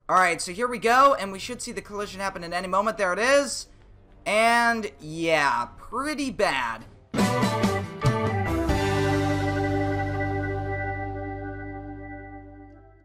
Alright, so here we go, and we should see the collision happen at any moment. There it is. And yeah, pretty bad.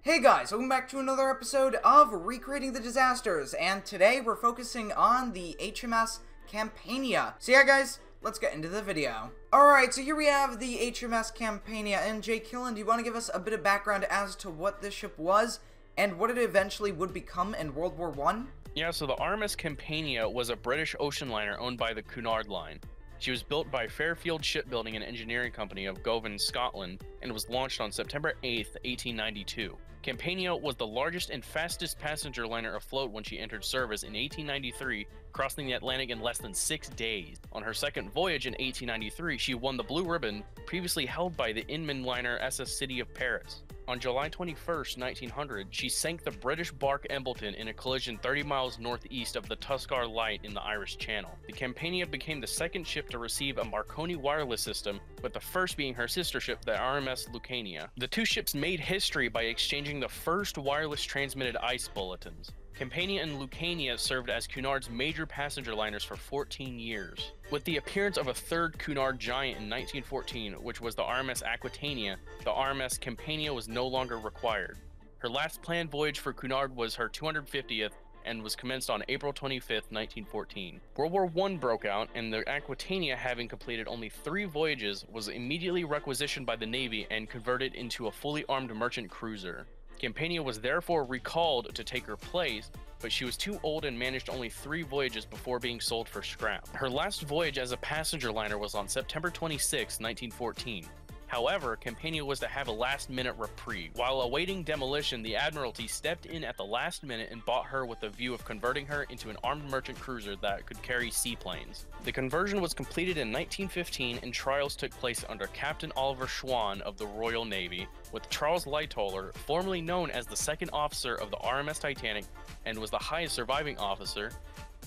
Hey guys, welcome back to another episode of Recreating the Disasters, and today we're focusing on the HMS Campania. So yeah guys, let's get into the video. Alright, so here we have the HMS Campania, and Jay Killen, do you want to give us a bit of background as to what this ship was, and what it eventually would become in World War I? Yeah, so the RMS Campania was a British ocean liner owned by the Cunard Line. She was built by Fairfield Shipbuilding and Engineering Company of Govan, Scotland, and was launched on September 8, 1892. Campania was the largest and fastest passenger liner afloat when she entered service in 1893, crossing the Atlantic in less than 6 days. On her second voyage in 1893, she won the Blue Ribbon, previously held by the Inman liner SS City of Paris. On July 21, 1900, she sank the British bark Embleton in a collision 30 miles northeast of the Tuskar Light in the Irish Channel. The Campania became the second ship to receive a Marconi wireless system, with the first being her sister ship, the RMS Lucania. The two ships made history by exchanging the first wireless transmitted ice bulletins. Campania and Lucania served as Cunard's major passenger liners for 14 years. With the appearance of a third Cunard giant in 1914, which was the RMS Aquitania, the RMS Campania was no longer required. Her last planned voyage for Cunard was her 250th and was commenced on April 25, 1914. World War I broke out, and the Aquitania, having completed only 3 voyages, was immediately requisitioned by the Navy and converted into a fully armed merchant cruiser. Campania was therefore recalled to take her place, but she was too old and managed only 3 voyages before being sold for scrap. Her last voyage as a passenger liner was on September 26, 1914. However, Campania was to have a last-minute reprieve. While awaiting demolition, the Admiralty stepped in at the last minute and bought her with a view of converting her into an armed merchant cruiser that could carry seaplanes. The conversion was completed in 1915, and trials took place under Captain Oliver Schwan of the Royal Navy, with Charles Lightoller, formerly known as the second officer of the RMS Titanic and was the highest surviving officer,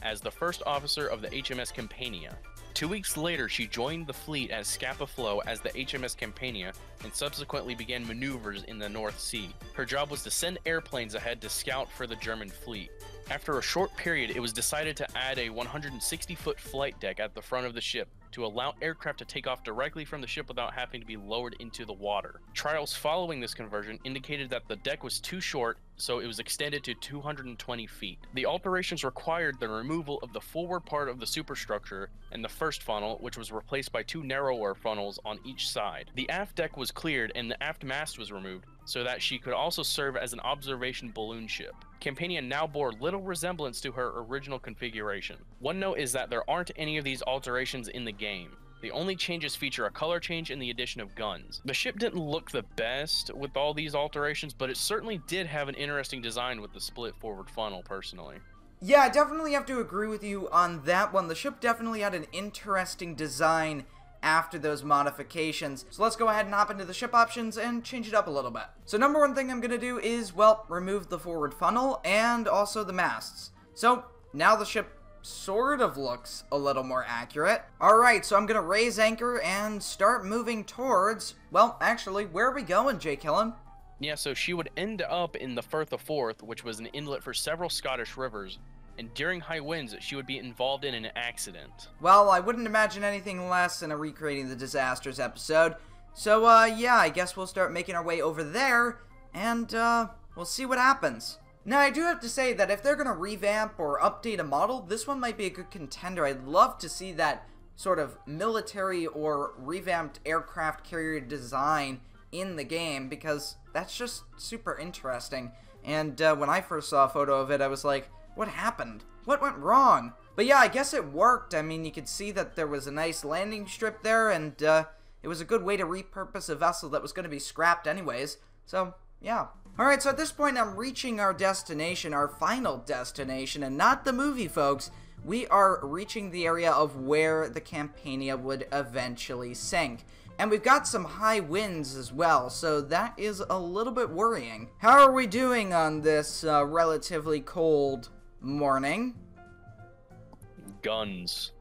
as the first officer of the HMS Campania. 2 weeks later, she joined the fleet at Scapa Flow as the HMS Campania and subsequently began maneuvers in the North Sea. Her job was to send airplanes ahead to scout for the German fleet. After a short period, it was decided to add a 160-foot flight deck at the front of the ship to allow aircraft to take off directly from the ship without having to be lowered into the water. Trials following this conversion indicated that the deck was too short, so it was extended to 220 feet. The alterations required the removal of the forward part of the superstructure and the first funnel, which was replaced by 2 narrower funnels on each side. The aft deck was cleared and the aft mast was removed, so that she could also serve as an observation balloon ship. Campania now bore little resemblance to her original configuration. One note is that there aren't any of these alterations in the game. The only changes feature a color change and the addition of guns. The ship didn't look the best with all these alterations, but it certainly did have an interesting design with the split forward funnel, personally. Yeah, I definitely have to agree with you on that one. The ship definitely had an interesting design after those modifications. So let's go ahead and hop into the ship options and change it up a little bit. So number one thing I'm going to do is, well, remove the forward funnel and also the masts. So now the ship sort of looks a little more accurate. Alright, so I'm going to raise anchor and start moving towards, well, actually, where are we going, Jay Killen? Yeah, so she would end up in the Firth of Forth, which was an inlet for several Scottish rivers, and during high winds, she would be involved in an accident. Well, I wouldn't imagine anything less than a Recreating the Disasters episode. So, yeah, I guess we'll start making our way over there, and, we'll see what happens. Now, I do have to say that if they're gonna revamp or update a model, this one might be a good contender. I'd love to see that sort of military or revamped aircraft carrier design in the game, because that's just super interesting. And, when I first saw a photo of it, I was like, what happened? What went wrong? But yeah, I guess it worked. I mean, you could see that there was a nice landing strip there, and it was a good way to repurpose a vessel that was going to be scrapped anyways. So, yeah. Alright, so at this point, I'm reaching our destination, our final destination, and not the movie, folks. We are reaching the area of where the Campania would eventually sink. And we've got some high winds as well, so that is a little bit worrying. How are we doing on this relatively cold morning? Guns.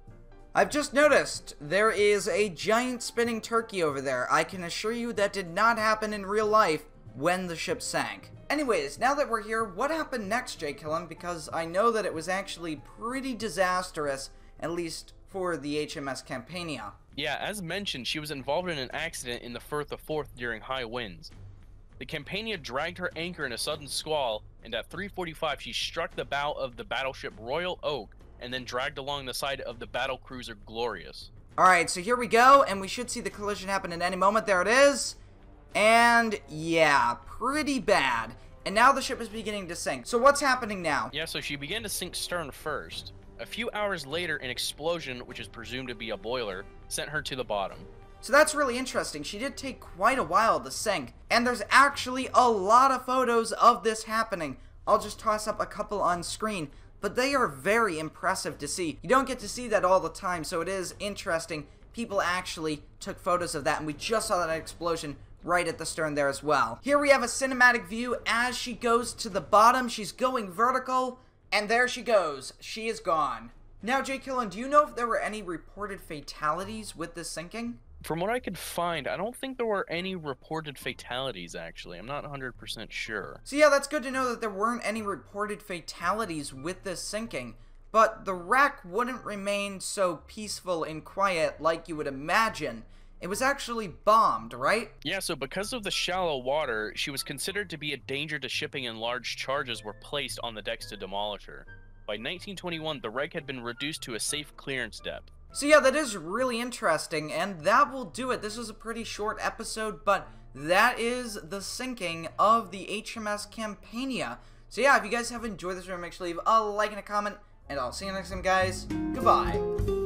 I've just noticed there is a giant spinning turkey over there. I can assure you that did not happen in real life. when the ship sank. Anyways, now that we're here, what happened next, Jake Killen? Because I know that it was actually pretty disastrous, at least for the HMS Campania. Yeah, as mentioned, she was involved in an accident in the Firth of Forth during high winds. The Campania dragged her anchor in a sudden squall, and at 3:45 she struck the bow of the battleship Royal Oak, and then dragged along the side of the battlecruiser Glorious. Alright, so here we go, and we should see the collision happen in any moment. There it is. And yeah, pretty bad. And now the ship is beginning to sink. So what's happening now? Yeah, so she began to sink stern first. A few hours later, an explosion, which is presumed to be a boiler, sent her to the bottom. So that's really interesting. She did take quite a while to sink. And there's actually a lot of photos of this happening. I'll just toss up a couple on screen, but they are very impressive to see. You don't get to see that all the time, so it is interesting. People actually took photos of that, and we just saw that explosion right at the stern there as well. Here we have a cinematic view as she goes to the bottom. She's going vertical, and there she goes. She is gone. Now, Jake Killen, do you know if there were any reported fatalities with this sinking? From what I could find, I don't think there were any reported fatalities, actually. I'm not 100% sure. So yeah, that's good to know that there weren't any reported fatalities with this sinking. But the wreck wouldn't remain so peaceful and quiet like you would imagine. It was actually bombed, right? Yeah, so because of the shallow water, she was considered to be a danger to shipping, and large charges were placed on the decks to demolish her. By 1921, the wreck had been reduced to a safe clearance depth. So yeah, that is really interesting, and that will do it. This was a pretty short episode, but that is the sinking of the HMS Campania. So yeah, if you guys have enjoyed this video, make sure to leave a like and a comment, and I'll see you next time, guys. Goodbye.